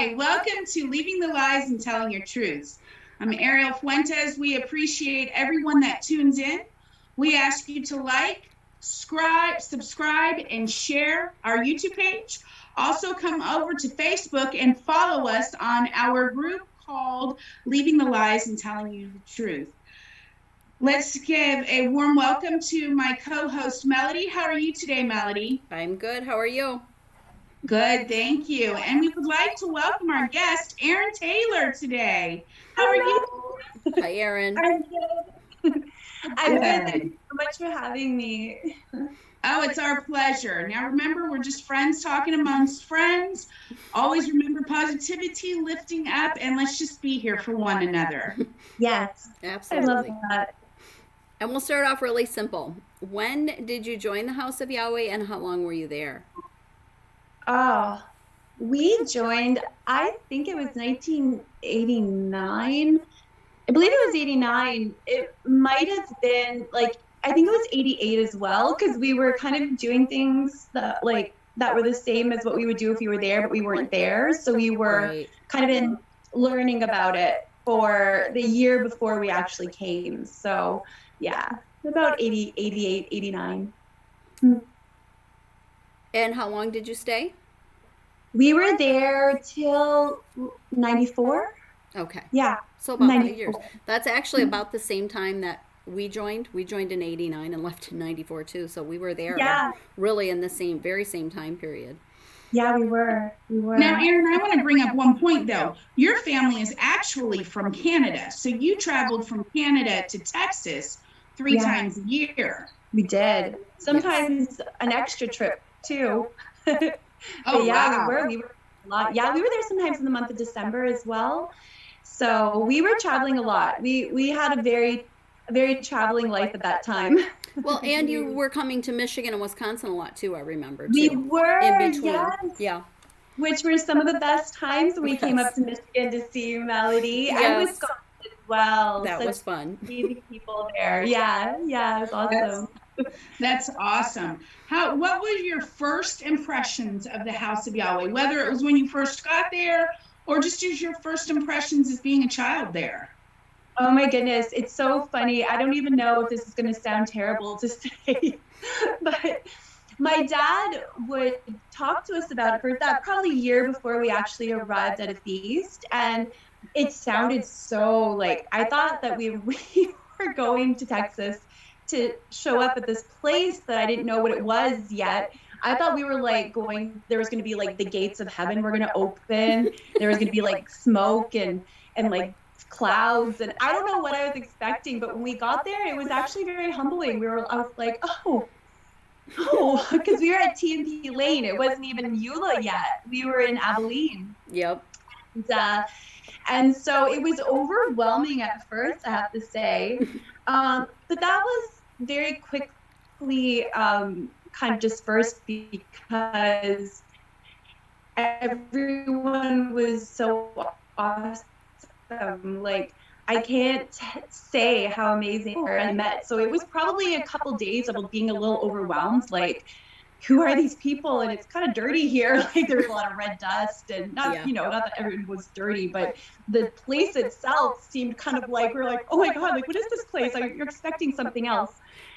Hi, welcome to Leaving the Lies and Telling Your Truths. I'm Ariel Fuentes. We appreciate everyone that tunes in. We ask you to like, subscribe, and share our YouTube page. Also, come over to Facebook and follow us on our group called Leaving the Lies and Telling You the Truth. Let's give a warm welcome to my co-host, Melody. How are you today, Melody? I'm good. How are you? Good, thank you. And we would like to welcome our guest, Erin Taylor, today. How are you? Hi, Erin. I'm good. I'm good. Thank you so much for having me. Oh, it's our pleasure. Now, remember, we're just friends talking amongst friends. Always remember positivity, lifting up, and let's just be here for one another. Yes, Absolutely. I love that. And we'll start off really simple. When did you join the House of Yahweh and how long were you there? Oh, we joined, I think it was 1989. I believe it was 89. It might have been I think it was 88 as well, because we were kind of doing things that were the same as what we would do if we were there, but we weren't there. So we were kind of in learning about it for the year before we actually came. So yeah, about 80, 88, 89. And how long did you stay? We were there till 94. Okay. Yeah. So about 5 years. 94. That's actually about the same time that we joined. We joined in 89 and left in 94 too. So we were there really in the very same time period. Yeah, we were. Now, Erin, I want to bring up one point, though. Your family is actually from Canada. So you traveled from Canada to Texas 3 times a year. We did. Sometimes an extra trip, too. Oh, yeah, wow. we were a lot. Yeah, we were there sometimes in the month of December as well. So we were traveling a lot. We had a very traveling life at that time. Well, and you were coming to Michigan and Wisconsin a lot too, I remember too. We were, in between. yes. Yeah. Which were some of the best times when we came up to Michigan to see you, Melody. Yes. And Wisconsin as well. That was fun. Amazing people there. Yeah, it was awesome. That's awesome. What were your first impressions of the House of Yahweh? Whether it was when you first got there or just as your first impressions as being a child there? Oh my goodness, it's so funny. I don't even know if this is going to sound terrible to say, but my dad would talk to us about it for that probably a year before we actually arrived at a feast. And it sounded so like, I thought that we were going to Texas to show up at this place that I didn't know what it was yet. I thought we were there was going to be the gates of heaven were going to open. There was going to be smoke and clouds, and I don't know what I was expecting, but when we got there, it was actually very humbling. I was like, oh, because we were at T&P Lane. It wasn't even Eula yet. We were in Abilene. Yep. And so it was overwhelming at first, I have to say. But that was very quickly kind of dispersed because everyone was so awesome. I can't say how amazing I met. So it was probably a couple days of being a little overwhelmed. Who are these people? And it's kind of dirty here. There's a lot of red dust, and not that everyone was dirty, but the place itself seemed kind of we're like, oh my God, what is this place? You're expecting something else.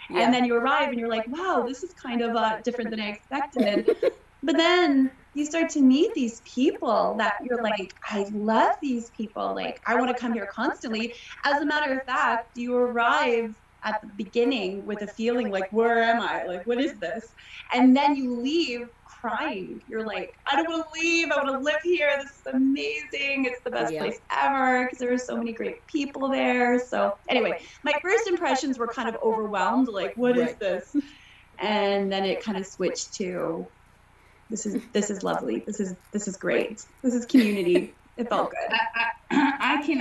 Yeah. And then you arrive and you're like, wow, this is kind of different than I expected. But then you start to meet these people that you're like, I love these people. I want to come here constantly. As a matter of fact, you arrive at the beginning with a feeling where am I? What is this? And then you leave crying. You're like, I don't want to leave. I want to live here. This is amazing. It's the best place ever because there are so many great people there. So anyway, my first impressions were kind of overwhelmed. What is this? And then it kind of switched to, this is lovely. This is great. This is community. It felt good. I can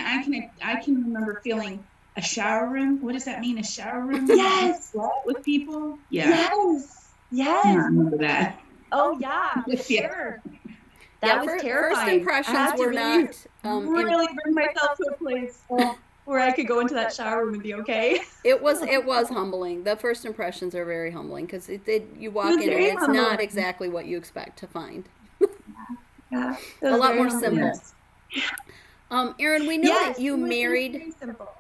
remember feeling a shower room. What does that mean? A shower room? Yes. With people? Yeah. Yes. I remember that. Oh yeah. Sure. That was terrifying. First impressions were not. Really bring myself to a place where I could go into that shower room and be okay. It was humbling. The first impressions are very humbling because you walk in and it's not exactly what you expect to find. Yeah, a lot more simple. Erin, we know yes, that you married. Very simple.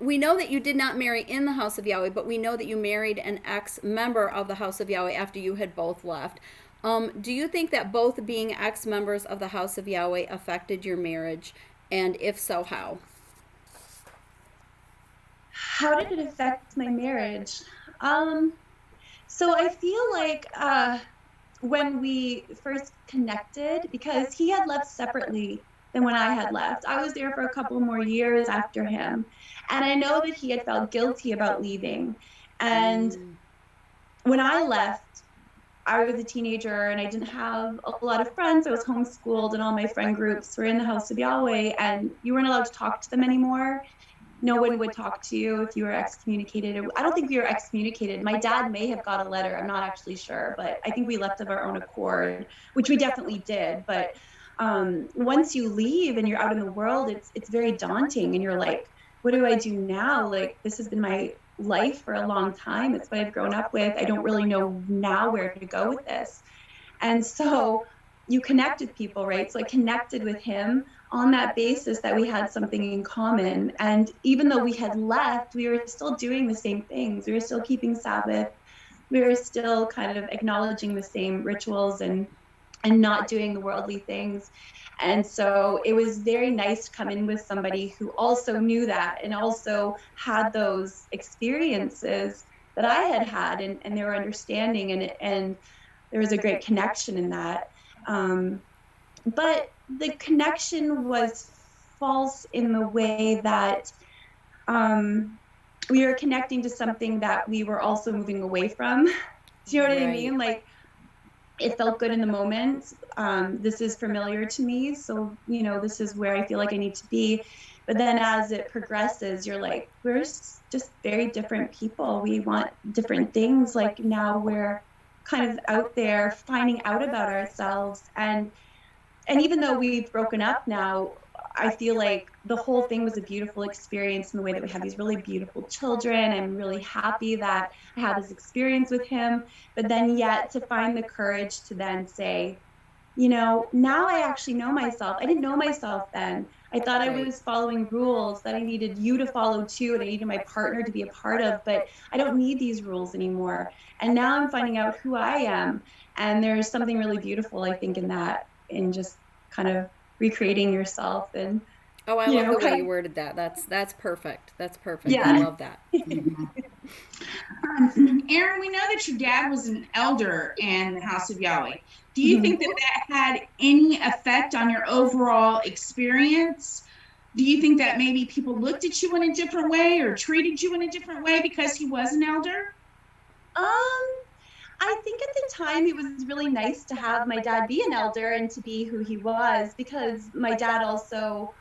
We know that you did not marry in the House of Yahweh, but we know that you married an ex-member of the House of Yahweh after you had both left. Do you think that both being ex-members of the House of Yahweh affected your marriage? And if so, how? How did it affect my marriage? So I feel like when we first connected, because he had left separately than when I had left. I was there for a couple more years after him. And I know that he had felt guilty about leaving. And when I left, I was a teenager and I didn't have a lot of friends. I was homeschooled and all my friend groups were in the House of Yahweh, and you weren't allowed to talk to them anymore. No one would talk to you if you were excommunicated. I don't think we were excommunicated. My dad may have got a letter. I'm not actually sure, but I think we left of our own accord, which we definitely did. But once you leave and you're out in the world, it's very daunting, and you're like, what do I do now? Like, this has been my life for a long time. It's what I've grown up with. I don't really know now where to go with this. And so you connect with people, right? So I connected with him on that basis that we had something in common. And even though we had left, we were still doing the same things. We were still keeping Sabbath. We were still kind of acknowledging the same rituals and not doing the worldly things. And so it was very nice to come in with somebody who also knew that and also had those experiences that I had had, and they were understanding, and there was a great connection in that. But the connection was false in the way that we were connecting to something that we were also moving away from. Do you know what I mean? Like, it felt good in the moment. This is familiar to me, so this is where I feel like I need to be. But then as it progresses, you're like, we're just very different people. We want different things. Like, now we're kind of out there finding out about ourselves, and even though we've broken up now, I feel like the whole thing was a beautiful experience in the way that we have these really beautiful children. I'm really happy that I had this experience with him, but then yet to find the courage to then say, now I actually know myself. I didn't know myself then. I thought I was following rules that I needed you to follow too, and I needed my partner to be a part of, but I don't need these rules anymore. And now I'm finding out who I am. And there's something really beautiful, I think, in that, in just kind of recreating yourself. And I love the way you worded that. That's perfect. That's perfect. Yeah. I love that. Erin, we know that your dad was an elder in the House of Yahweh. Do you think that had any effect on your overall experience? Do you think that maybe people looked at you in a different way or treated you in a different way because he was an elder? I think at the time it was really nice to have my dad be an elder and to be who he was, because my dad also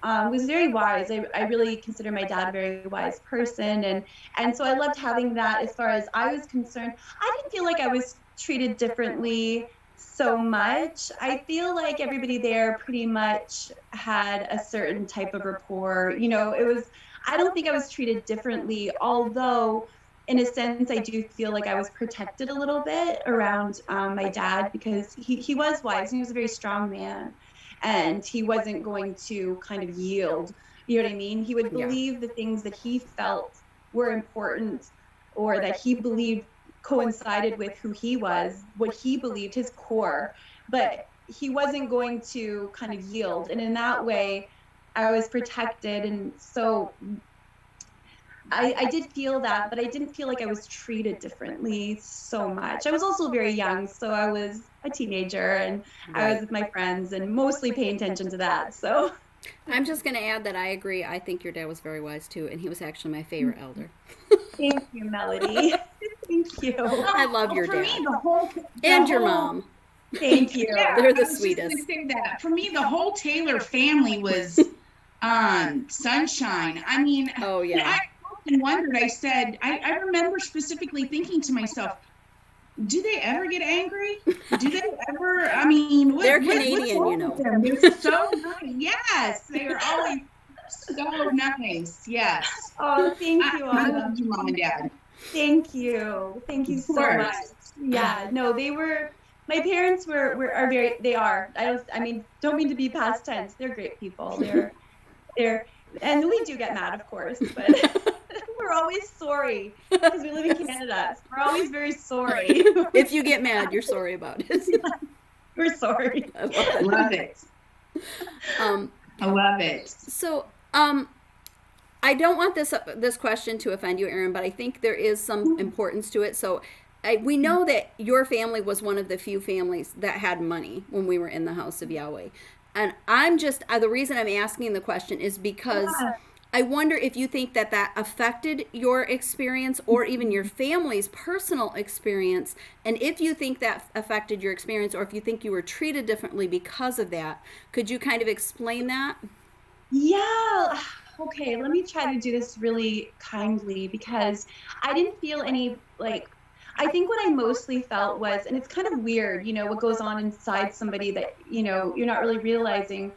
was very wise. I really consider my dad a very wise person, and so I loved having that. As far as I was concerned, I didn't feel like I was treated differently so much. I feel like everybody there pretty much had a certain type of rapport. I don't think I was treated differently, although in a sense, I do feel like I was protected a little bit around my dad, because he was wise and he was a very strong man, and he wasn't going to kind of yield. You know what I mean? He would believe the things that he felt were important, or that he believed coincided with who he was, what he believed, his core, but he wasn't going to kind of yield. And in that way, I was protected. And so I did feel that, but I didn't feel like I was treated differently so much. I was also very young, so I was a teenager, and I was with my friends and mostly paying attention to that. So I'm just going to add that I agree. I think your dad was very wise too, and he was actually my favorite elder. Thank you, Melody. Thank you. I love your dad. Me, and your mom. Thank you. Yeah, They're the I was sweetest. just gonna say that. For me, the whole Taylor family was sunshine. I mean, oh yeah. I often wondered. I remember specifically thinking to myself, do they ever get angry? Do they ever? I mean, they're Canadian, They're so nice. Yes, they are always so nice. Yes. Oh, thank you. I love you, Mom and Dad. Thank you. Thank you so much. Yeah, no, they were My parents are very, they are. I mean, don't mean to be past tense. They're great people. They're, and we do get mad, of course, but we're always sorry because we live in Canada. So we're always very sorry. If you get mad, you're sorry about it. We're sorry. I love it. Love it. Um, I love it. so, I don't want this question to offend you, Erin, but I think there is some importance to it. So, we know that your family was one of the few families that had money when we were in the House of Yahweh. And I'm just, the reason I'm asking the question is because I wonder if you think that that affected your experience or even your family's personal experience. And if you think that affected your experience or if you think you were treated differently because of that, could you kind of explain that? Yeah. Okay, let me try to do this really kindly because I didn't feel any like, I think what I mostly felt was, and it's kind of weird, what goes on inside somebody that, you're not really realizing.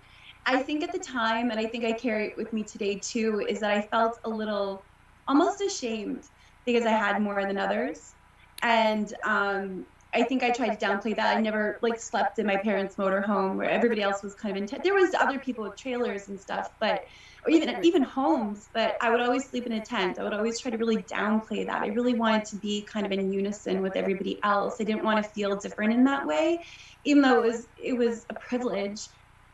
I think at the time, and I think I carry it with me today too, is that I felt a little almost ashamed because I had more than others. And I think I tried to downplay that. I never like slept in my parents' motorhome where everybody else was kind of in tent. There was other people with trailers and stuff, but or even homes, but I would always sleep in a tent. I would always try to really downplay that. I really wanted to be kind of in unison with everybody else. I didn't want to feel different in that way, even though it was a privilege.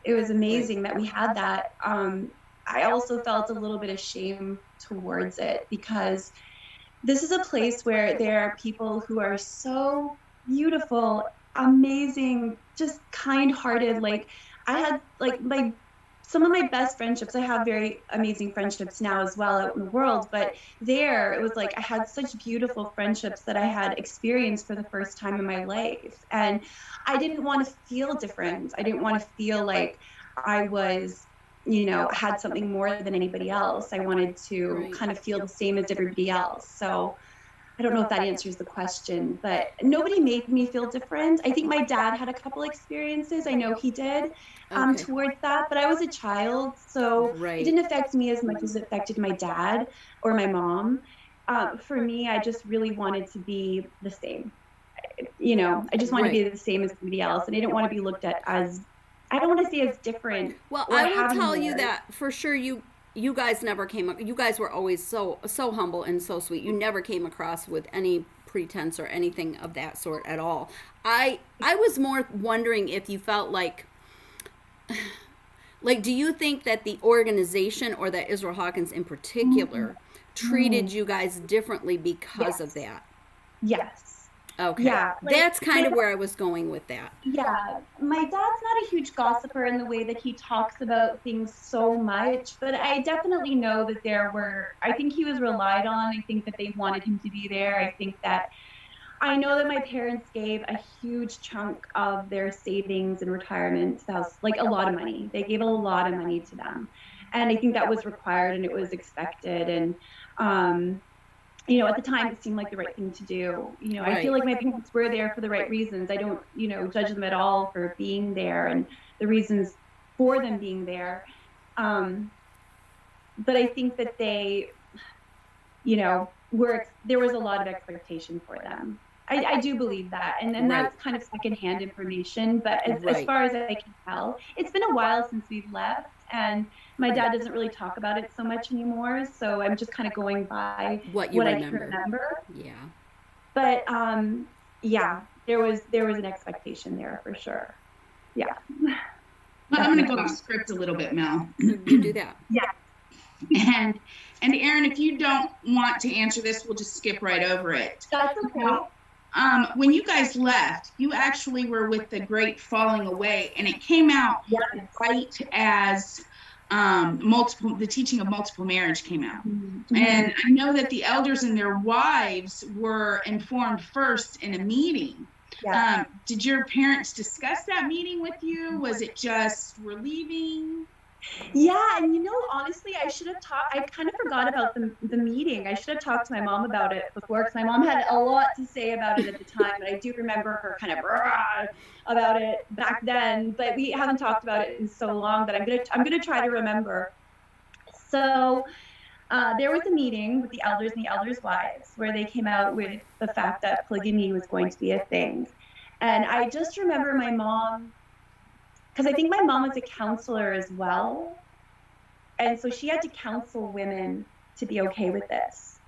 It was amazing that we had that. I also felt a little bit of shame towards it because this is a place where there are people who are so beautiful, amazing, just kind-hearted. Like I had like my some of my best friendships. I have very amazing friendships now as well out in the world, but there it was like I had such beautiful friendships that I had experienced for the first time in my life. And I didn't want to feel different. I didn't want to feel like I was had something more than anybody else. I wanted to kind of feel the same as everybody else. So I don't know if that answers the question, but nobody made me feel different. I think my dad had a couple experiences. I know he did towards that, but I was a child, so it didn't affect me as much as it affected my dad or my mom. For me, I just really wanted to be the same. I just wanted to be the same as somebody else, and I didn't want to be looked at as, I don't want to say as different. Well, I will tell you that for sure you guys never came, you guys were always so humble and so sweet. You never came across with any pretense or anything of that sort at all. I was more wondering if you felt like do you think that the organization or that Israel Hawkins in particular treated you guys differently because of that? Yes. Okay. Yeah. That's kind of where I was going with that. Yeah. My dad's not a huge gossiper in the way that he talks about things so much, but I definitely know that I think he was relied on. I think that they wanted him to be there. I know that my parents gave a huge chunk of their savings and retirement to the house, like a lot of money. They gave a lot of money to them. And I think that was required and it was expected. And, at the time it seemed like the right thing to do. I feel like my parents were there for the right reasons. I don't, judge them at all for being there and the reasons for them being there. But I think that they, there was a lot of expectation for them. I do believe that. And that's kind of secondhand information. But as far as I can tell, it's been a while since we've left. And my dad doesn't really talk about it so much anymore. So I'm just kind of going by what I can remember. Yeah. But yeah, there was an expectation there for sure. Yeah. Well, I'm going to go off script a little bit, Mel. You do that. Yeah. And Erin, if you don't want to answer this, we'll just skip right over it. That's okay. When you guys left, you actually were with the Great Falling Away, and it came out right as the teaching of multiple marriage came out. Mm-hmm. And I know that the elders and their wives were informed first in a meeting. Yeah. Did your parents discuss that meeting with you? Was it just we're leaving? Yeah, and honestly, I should have talked. I kind of forgot about the meeting. I should have talked to my mom about it before, because my mom had a lot to say about it at the time, and I do remember her kind of about it back then. But we haven't talked about it in so long that I'm gonna try to remember. So there was a meeting with the elders and the elders' wives where they came out with the fact that polygamy was going to be a thing. And I just remember my mom, because I think my mom was a counselor as well. And so she had to counsel women to be okay with this.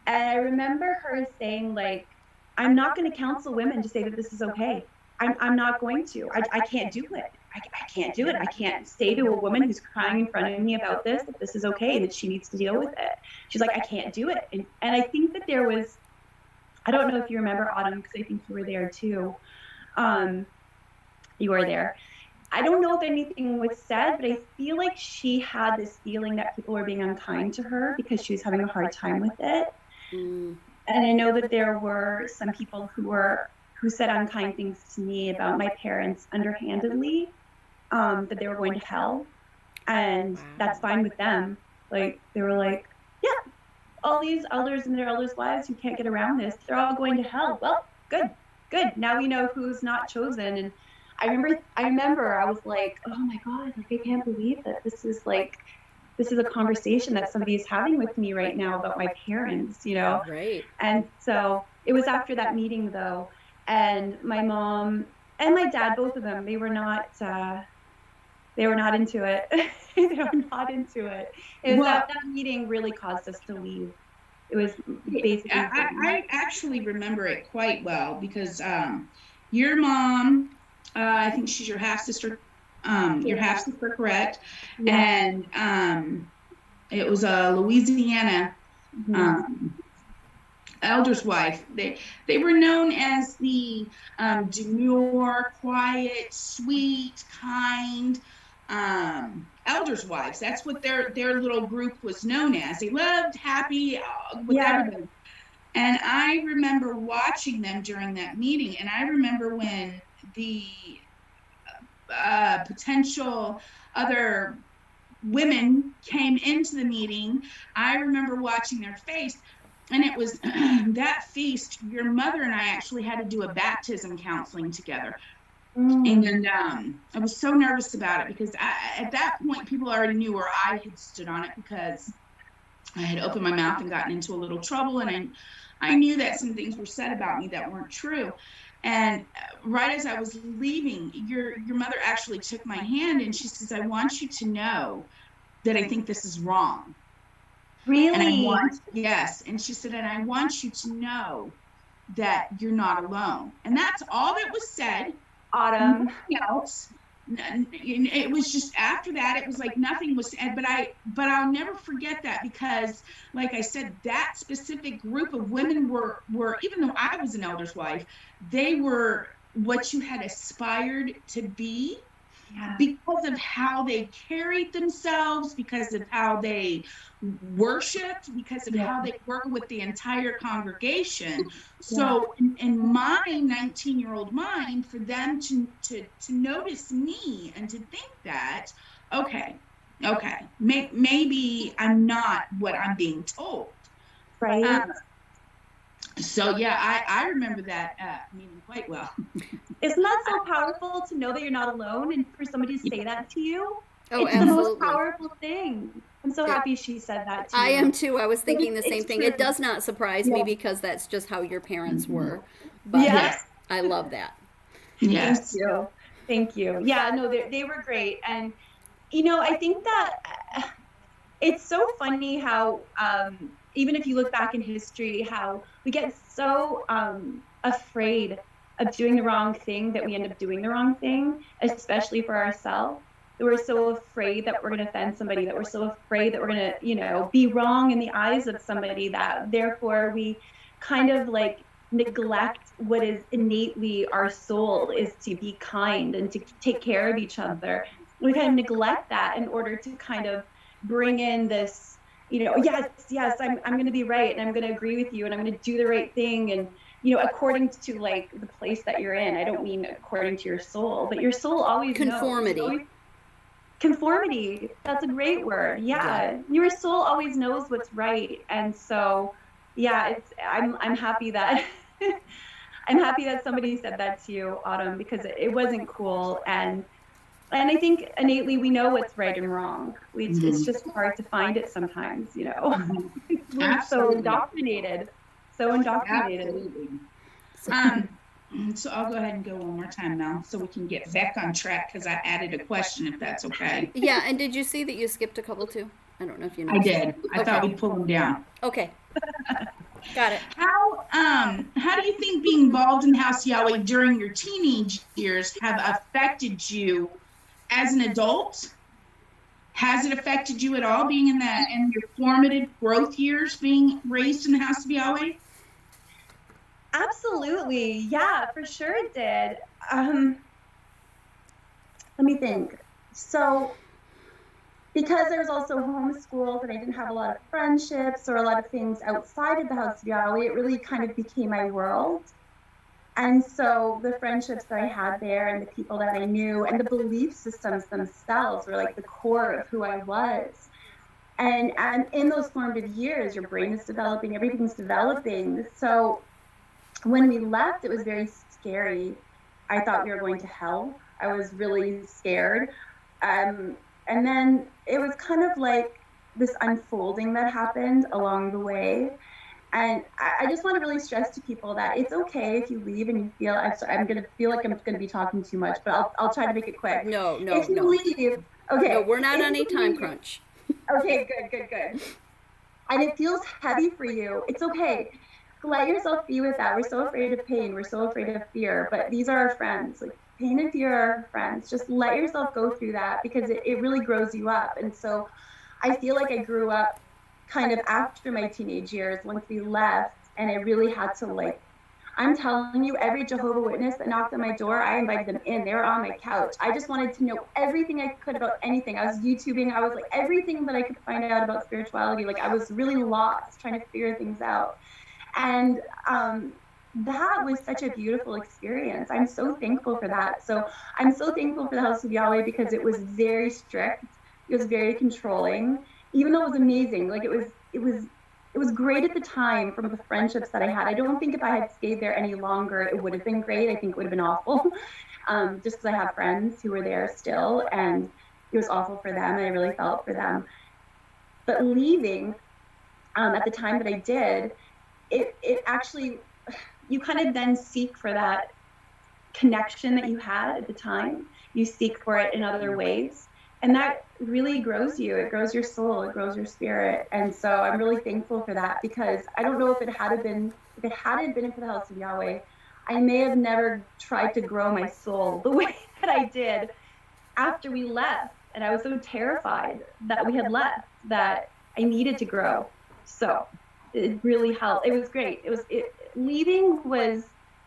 And I remember her saying, like, I'm not going to counsel women to say that this is okay. I'm not going to. I can't do it. I can't do it. I can't say to a woman who's crying in front of me about this that this is okay, that she needs to deal with it. She's like, I can't do it. And I think that there was, I don't know if you remember Autumn, because I think you were there too. Um, you were there. I don't know if anything was said, but I feel like she had this feeling that people were being unkind to her because she was having a hard time with it. Mm. And I know that there were some people who said unkind things to me about my parents underhandedly, that they were going to hell, and that's fine with them. Like, they were like, yeah, all these elders and their elders' wives who can't get around this, they're all going to hell. Well, good. Now we know who's not chosen. And I remember I was like, oh my God, like, I can't believe that this is a conversation that somebody is having with me right now about my parents, Right. And so it was after that meeting, though, and my mom and my dad, both of them, they were not into it. They were not into it. It was that meeting really caused us to leave. It was basically. I actually remember it quite well because your mom, I think she's your half sister. Your half sister, correct? Yeah. And it was a Louisiana elder's wife. They were known as the demure, quiet, sweet, kind elders' wives. That's what their little group was known as. They loved, happy with everybody. And I remember watching them during that meeting, and I remember when the potential other women came into the meeting, I remember watching their face. And it was that feast, your mother and I actually had to do a baptism counseling together. And I was so nervous about it because at that point, people already knew where I had stood on it because I had opened my mouth and gotten into a little trouble. And I knew that some things were said about me that weren't true. And right as I was leaving, your mother actually took my hand and she says, I want you to know that I think this is wrong. Really? Yes. And she said, and I want you to know that you're not alone. And that's all that was said. Autumn. Nothing else. It was just after that, it was like nothing was said, but I'll never forget that because, like I said, that specific group of women were, even though I was an elder's wife, they were what you had aspired to be. Yeah. Because of how they carried themselves, because of how they worshiped, because of how they worked with the entire congregation. So in my 19-year-old mind, for them to notice me and to think that, okay, maybe I'm not what I'm being told. Right. So yeah, I remember that meeting quite well. Isn't that so powerful to know that you're not alone and for somebody to say that to you? Oh, it's absolutely. the most powerful thing. I'm so happy she said that to you. I am too. I was thinking the same thing. True. It does not surprise me because that's just how your parents were. But yes, I love that. Yes. Thank you. Yeah, no, they were great. And, I think that it's so funny how, even if you look back in history, how we get so afraid of doing the wrong thing that we end up doing the wrong thing, especially for ourselves. That we're so afraid that we're going to offend somebody, that we're so afraid that we're going to, be wrong in the eyes of somebody, that therefore we kind of like neglect what is innately our soul, is to be kind and to take care of each other. We kind of neglect that in order to kind of bring in this, yes, I'm going to be right and I'm going to agree with you and I'm going to do the right thing. And, according to like the place that you're in. I don't mean according to your soul, but your soul always knows. Conformity. That's a great word. Yeah. Your soul always knows what's right. And so, yeah, I'm happy that I'm happy that somebody said that to you, Autumn, because it wasn't cool. And I think innately we know what's right and wrong. It's just hard to find it sometimes, We're so indoctrinated. Absolutely. So I'll go ahead and go one more time now so we can get back on track because I added a question if that's okay. Yeah, and did you see that you skipped a couple too? I don't know if you I noticed. did. I thought Okay. we'd pull them down. Okay. Got it. How do you think being involved in House Yahweh during your teenage years have affected you as an adult? Has it affected you at all being in your formative growth years being raised in the House of Yahweh? Absolutely. Yeah, for sure it did. Um, Let me think. So, because I was also homeschooled and I didn't have a lot of friendships or a lot of things outside of the House of Yahweh, it really kind of became my world. And so the friendships that I had there and the people that I knew and the belief systems themselves were like the core of who I was. And in those formative years, your brain is developing, everything's developing. So when we left, it was very scary. I thought we were going to hell. I was really scared. Um, and then it was kind of like this unfolding that happened along the way. And I just want to really stress to people that it's okay if you leave and you feel, I'm going to feel like I'm going to be talking too much, but I'll try to make it quick. No, no, If you no. leave, No, okay. we're not If on a you time leave, crunch. okay, good. And it feels heavy for you, it's okay. Let yourself be with that. We're so afraid of pain. We're so afraid of fear, but these are our friends. Like pain and fear are our friends. Just let yourself go through that because it really grows you up. And so I feel like I grew up kind of after my teenage years once we left, and I really had to like, I'm telling you, every Jehovah Witness that knocked on my door, I invited them in. They were on my couch. I just wanted to know everything I could about anything. I was YouTubing. I was like everything that I could find out about spirituality. Like I was really lost trying to figure things out. And that was such a beautiful experience. I'm so thankful for that. So I'm so thankful for the House of Yahweh because it was very strict. It was very controlling, even though it was amazing. Like it was great at the time from the friendships that I had. I don't think if I had stayed there any longer, it would have been great. I think it would have been awful, just because I have friends who were there still, and it was awful for them. And I really felt for them. But leaving at the time that I did, it actually, you kind of then seek for that connection that you had at the time. You seek for it in other ways. And that really grows you. It grows your soul, it grows your spirit. And so I'm really thankful for that because I don't know if it hadn't been for the House of Yahweh, I may have never tried to grow my soul the way that I did after we left. And I was so terrified that we had left that I needed to grow. So it really helped. It was great. Leaving was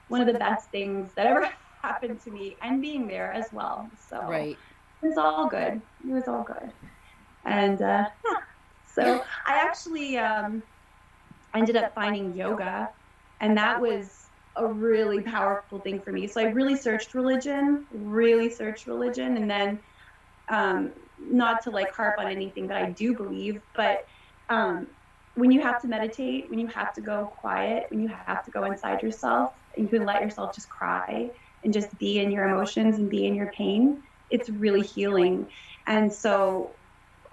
one of the best things that ever happened to me, and being there as well. So Right. it was all good. It was all good. And yeah. So I actually ended up finding yoga, and that was a really powerful thing for me. So I really searched religion, and then not to like harp on anything that I do believe, but when you have to meditate, when you have to go quiet, when you have to go inside yourself, and you can let yourself just cry and just be in your emotions and be in your pain, it's really healing. And so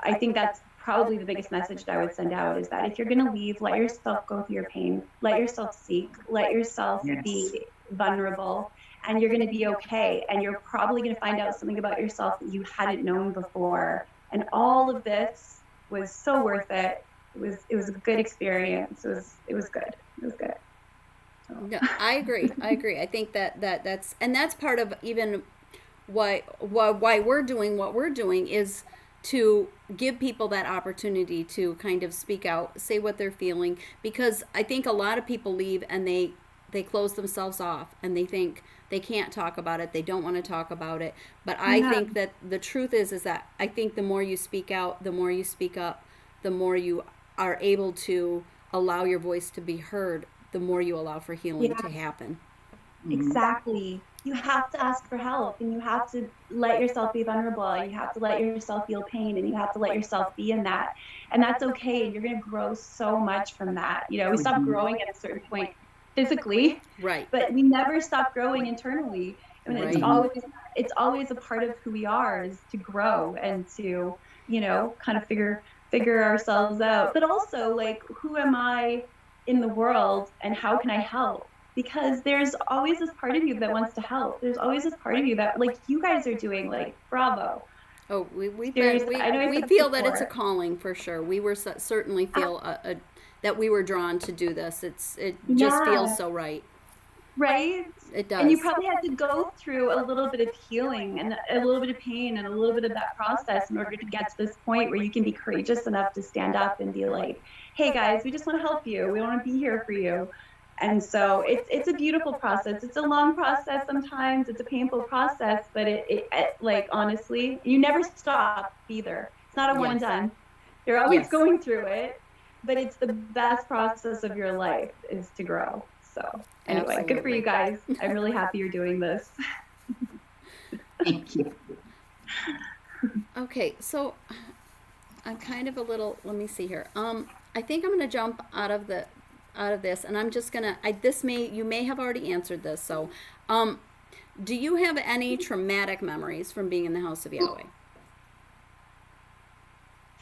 I think that's probably the biggest message that I would send out is that if you're going to leave, let yourself go through your pain, let yourself seek, let yourself be vulnerable, and you're going to be okay. And you're probably going to find out something about yourself that you hadn't known before. And all of this was so worth it. It was a good experience. It was good. It was good. So. No, I agree. I agree. I think that's part of even why we're doing what we're doing is to give people that opportunity to kind of speak out, say what they're feeling, because I think a lot of people leave and they close themselves off and they think they can't talk about it, they don't want to talk about it. But I think that the truth is that I think the more you speak out, the more you speak up, the more you are able to allow your voice to be heard, the more you allow for healing to happen. Exactly. You have to ask for help, and you have to let yourself be vulnerable, and you have to let yourself feel pain, and you have to let yourself be in that. And that's okay. And you're going to grow so much from that. We stop growing at a certain point physically, Right. but we never stop growing internally. I mean, Right. it's always a part of who we are is to grow and to, kind of figure ourselves out. But also like, who am I in the world and how can I help? because there's always this part of you that wants to help. There's always this part of you that, like you guys are doing, like, bravo. Oh, we've Seriously, been, I know I we said feel that it's a before. calling for sure. We were certainly feel that we were drawn to do this. It just feels Yeah, so right. right? It And you does. probably had to go through a little bit of healing and a little bit of pain and a little bit of that process in order to get to this point where you can be courageous enough to stand up and be like, hey guys, we just want to help you. We want to be here for you. And so it's a beautiful process. It's a long process sometimes. It's a painful process, but it like honestly, you never stop either. It's not a one and Yes. done. You're always Yes. going through it, but it's the best process of your life is to grow. So anyway, good for you Absolutely. guys. I'm really happy you're doing this. Thank you. Okay, so I'm kind of a little. Let me see here. I think I'm going to jump out of this, and I'm just gonna. You may have already answered this. So, do you have any traumatic memories from being in the House of Yahweh?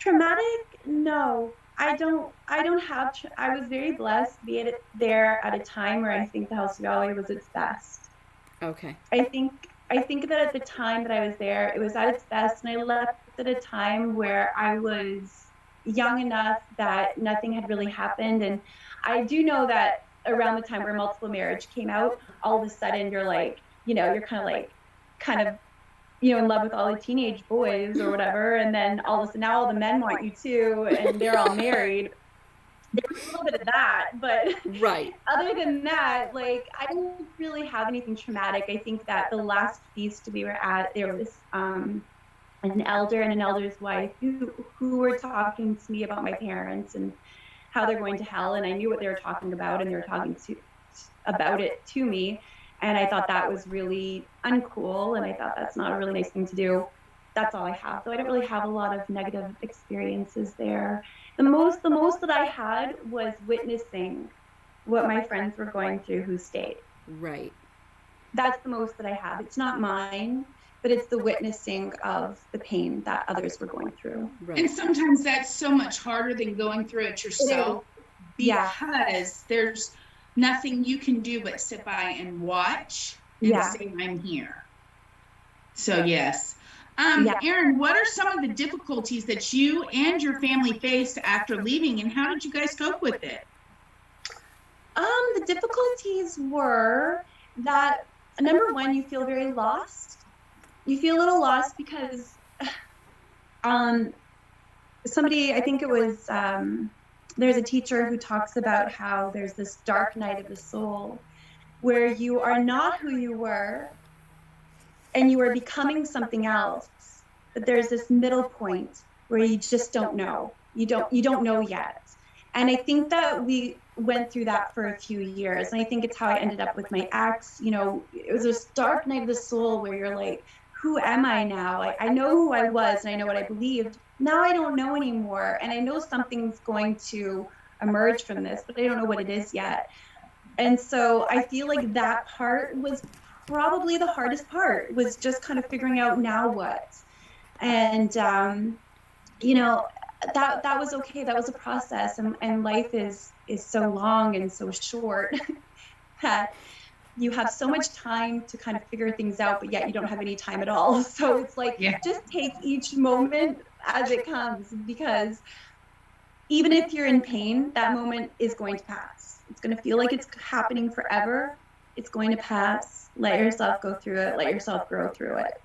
Traumatic? No. I don't have I was very blessed to be there at a time where I think the House of Yahweh was its best. Okay. I think that at the time that I was there, it was at its best, and I left at a time where I was young enough that nothing had really happened. And I do know that around the time where multiple marriage came out, all of a sudden you're like, you're kind of in love with all the teenage boys or whatever, and then all of a sudden now all the men want you too, and they're all married. There was a little bit of that, but Right. other than that, like I don't really have anything traumatic. I think that the last feast we were at, there was an elder and an elder's wife who were talking to me about my parents and how they're going to hell, and I knew what they were talking about, and they were talking to about it to me, and I thought that was really uncool, and I thought that's not a really nice thing to do. That's all I have. So I don't really have a lot of negative experiences there. The most that I had was witnessing what my friends were going through who stayed. Right. That's the most that I have. It's not mine, but it's the witnessing of the pain that others were going through. Right. And sometimes that's so much harder than going through it yourself because there's nothing you can do but sit by and watch and say, I'm here. So, yes. Erin, what are some of the difficulties that you and your family faced after leaving, and how did you guys cope with it? The difficulties were that, number one, you feel very lost. You feel a little lost because somebody, I think it was, there's a teacher who talks about how there's this dark night of the soul where you are not who you were and you are becoming something else. But there's this middle point where you just don't know. You don't know yet. And I think that we went through that for a few years. And I think it's how I ended up with my ex. It was this dark night of the soul where you're like, who am I now? I know who I was and I know what I believed. Now I don't know anymore. And I know something's going to emerge from this, but I don't know what it is yet. And so I feel like that part was probably the hardest part, was just kind of figuring out now what. And, that was okay. That was a process. And life is so long and so short that you have so much time to kind of figure things out, but yet you don't have any time at all. So it's like, just take each moment as it comes, because even if you're in pain, that moment is going to pass. It's going to feel like it's happening forever. It's going to pass. Let yourself go through it. Let yourself grow through it.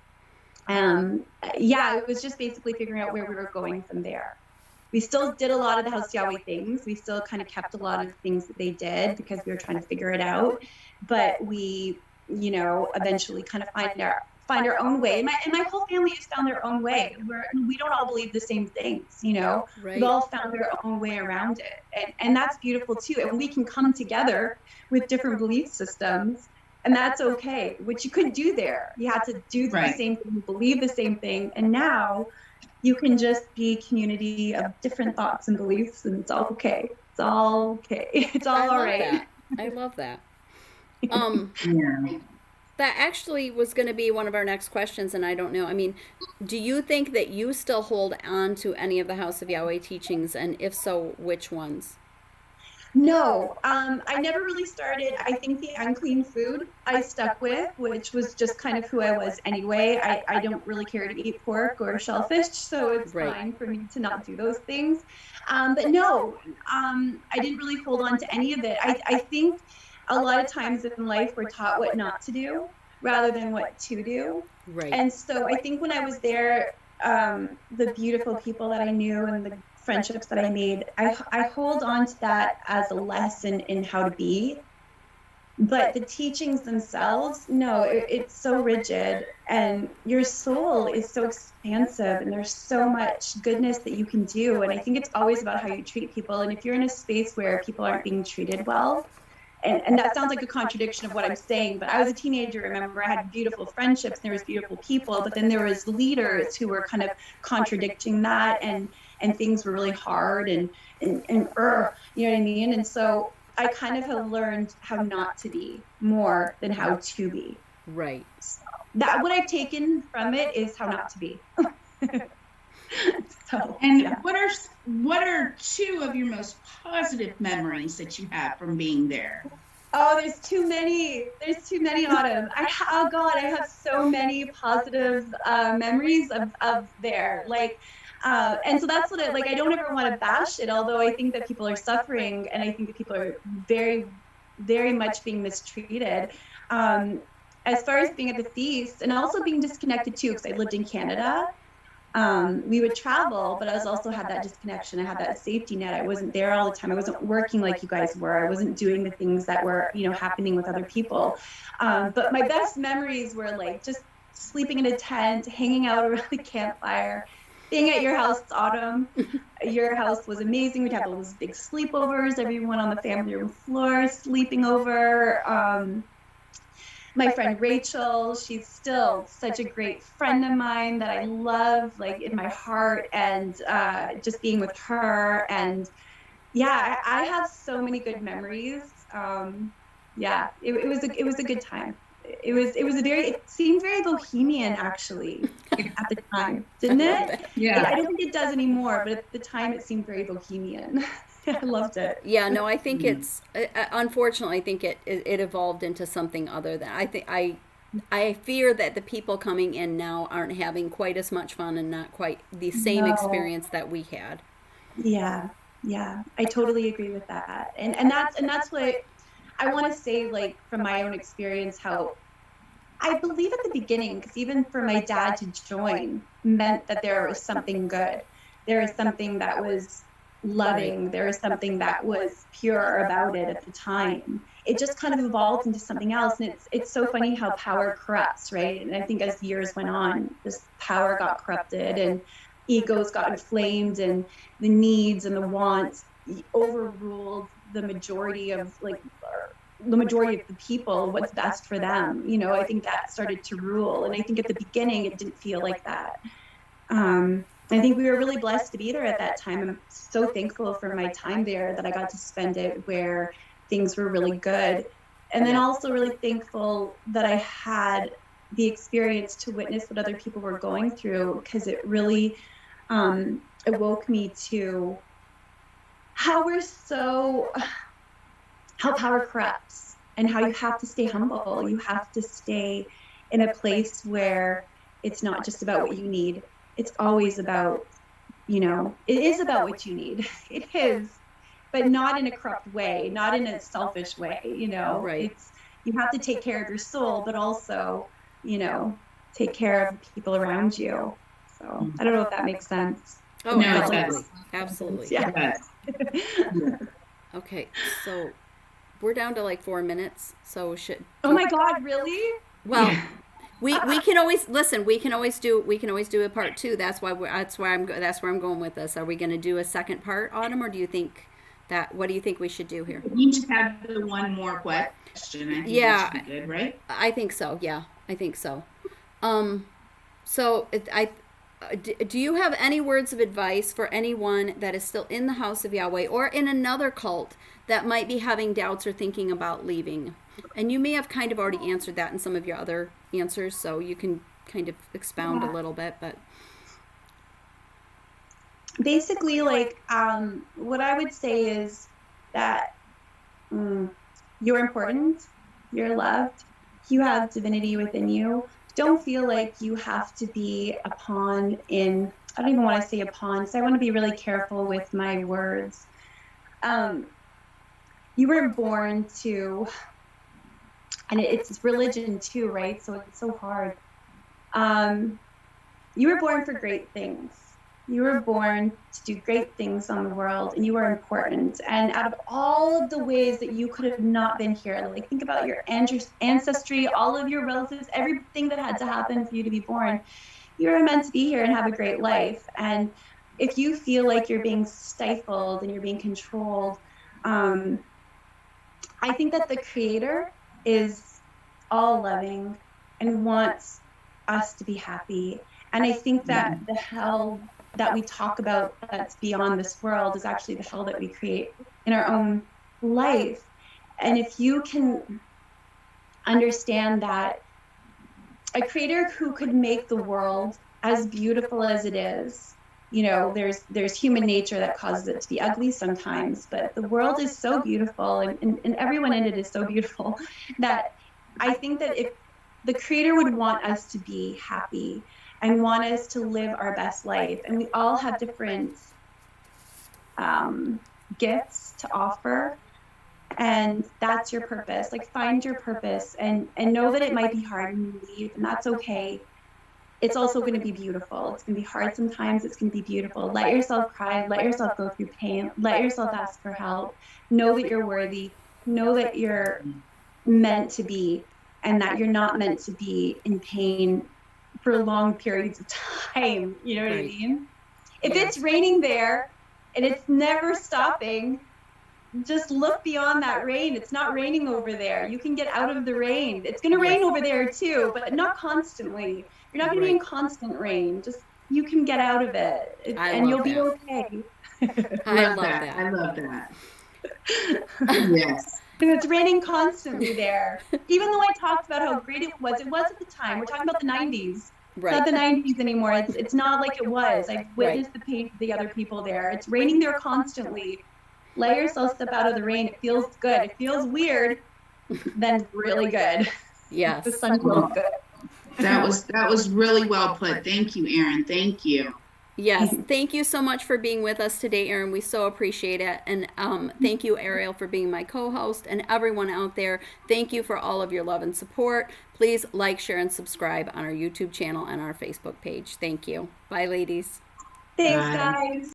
It was just basically figuring out where we were going from there. We still did a lot of the House of Yahweh things. We still kind of kept a lot of the things that they did because we were trying to figure it out. But we, eventually kind of find our own way. And my whole family has found their own way. We don't all believe the same things, Right. We've all found our own way around it. And that's beautiful too. And we can come together with different belief systems. And that's okay, which you couldn't do there. You had to do the same thing, believe the same thing. And now you can just be a community of different thoughts and beliefs, and it's all okay. It's all okay. It's all right. I love that. That actually was going to be one of our next questions, and I don't know. I mean, do you think that you still hold on to any of the House of Yahweh teachings, and if so, which ones? No, I never really started. I think the unclean food I stuck with, which was just kind of who I was anyway. I don't really care to eat pork or shellfish, so it's Right. fine for me to not do those things. But no, I didn't really hold on to any of it. I think a lot of times in life we're taught what not to do rather than what to do. Right. And so I think when I was there, the beautiful people that I knew and the friendships that I made, I hold on to that as a lesson in how to be. But the teachings themselves, no, it's so rigid, and your soul is so expansive, and there's so much goodness that you can do. And I think it's always about how you treat people. And if you're in a space where people aren't being treated well, and that sounds like a contradiction of what I'm saying, but I was a teenager. Remember, I had beautiful friendships and there was beautiful people, but then there was leaders who were kind of contradicting that, and things were really hard, you know what I mean? And so I kind of have learned how not to be more than how to be. Right. So that what I've taken from it is how not to be. So, And yeah. what are two of your most positive memories that you have from being there? Oh, there's too many. There's too many, Autumn. Oh God, I have so many positive memories of there. Like, and so that's what like. I don't ever want to bash it, although I think that people are suffering, and I think that people are very, very much being mistreated. As far as being at the feast, and also being disconnected too, because I lived in Canada. We would travel, but I was also had that disconnection. I had that safety net. I wasn't there all the time. I wasn't working like you guys were. I wasn't doing the things that were, happening with other people. But my best memories were like just sleeping in a tent, hanging out around the campfire, being at your house, Autumn. Your house was amazing. We'd have those big sleepovers, everyone on the family room floor sleeping over. My friend Rachel, she's still such a great friend of mine that I love, like in my heart, and just being with her. And yeah, I have so many good memories. Yeah, it was a good time. It seemed very bohemian actually at the time, didn't it? Yeah. I don't think it does anymore, but at the time it seemed very bohemian. I loved it. Yeah, no, I think it's unfortunately I think it evolved into something other than I fear that the people coming in now aren't having quite as much fun and not quite the same No. experience that we had. Yeah, yeah, I totally agree with that. And that's what I want to say, like from my own experience, how I believe at the beginning, because even for my dad to join meant that there was something good. There is something that was loving. There is something that was pure about it at the time. It just kind of evolved into something else. And it's so funny how power corrupts, right? And I think as years went on, this power got corrupted and egos got inflamed, and the needs and the wants overruled the majority of the majority of the people, what's best for them. I think that started to rule. And I think at the beginning, it didn't feel like that. I think we were really blessed to be there at that time. I'm so thankful for my time there that I got to spend it where things were really good. And then also really thankful that I had the experience to witness what other people were going through, because it really awoke me to how power corrupts, and how you have to stay humble. You have to stay in a place where it's not just about what you need. It's always about, it is about what you need. It is, but not in a corrupt way, not in a selfish way. Right. You have to take care of your soul, but also, take care of the people around you. So I don't know if that makes sense. Oh, No, it absolutely. does. Absolutely. Yeah. Okay, so we're down to like 4 minutes. So Oh my God, really? well, we can always listen. We can always do a part 2. That's where I'm going with this. Are we going to do a second part, Autumn, or do you think what do you think we should do here? You just have the one more question. I think Yeah. that should be good, right? I think so. Yeah, I think so. Do you have any words of advice for anyone that is still in the House of Yahweh or in another cult that might be having doubts or thinking about leaving? And you may have kind of already answered that in some of your other answers, so you can kind of expound a little bit. But basically, like, what I would say is that You're important. You're loved. You have divinity within you. Don't feel like you have to be a pawn in, I don't even want to say a pawn, so I want to be really careful with my words. You weren't born to, and it's religion too, right? So it's so hard. You were born for great things. You were born to do great things on the world, and you are important. And out of all of the ways that you could have not been here, like think about your ancestry, all of your relatives, everything that had to happen for you to be born, you were meant to be here and have a great life. And if you feel like you're being stifled and you're being controlled, I think that the Creator is all loving and wants us to be happy. And I think that the hell that we talk about that's beyond this world is actually the hell that we create in our own life. And if you can understand that a creator who could make the world as beautiful as it is, you know, there's human nature that causes it to be ugly sometimes, but the world is so beautiful, and everyone in it is so beautiful, that I think that if the creator would want us to be happy and want us to live our best life, and we all have different gifts to offer, and that's your purpose. Like, find your purpose, and know that it might be hard when you leave, and that's okay. It's also going to be beautiful. It's going to be hard sometimes. It's going to be beautiful. Let yourself cry. Let yourself go through pain. Let yourself ask for help. Know that you're worthy. Know that you're meant to be, and that you're not meant to be in pain for long periods of time. You know what I mean? If it's raining there and it's never stopping, just look beyond that rain. It's not raining over there. You can get out of the rain. It's going to rain over there too, but not constantly. You're not going to be in constant rain. Just, you can get out of it, and you'll be okay. I love that. I love that. Yes. And it's raining constantly there. Even though I talked about how great it was at the time. We're talking about the 90s. Right. It's not the 90s anymore. It's not like it was. I've witnessed the pain of the other people there. It's raining there constantly. Let yourself step out of the rain. It feels good. It feels weird, then really good. Yes. The sun feels good. That was really well put. Thank you, Erin. Thank you. Yes, thank you so much for being with us today, Erin. We so appreciate it. And thank you, Ariel, for being my co-host, and everyone out there. Thank you for all of your love and support. Please like, share, and subscribe on our YouTube channel and our Facebook page. Thank you. Bye, ladies. Thanks, guys.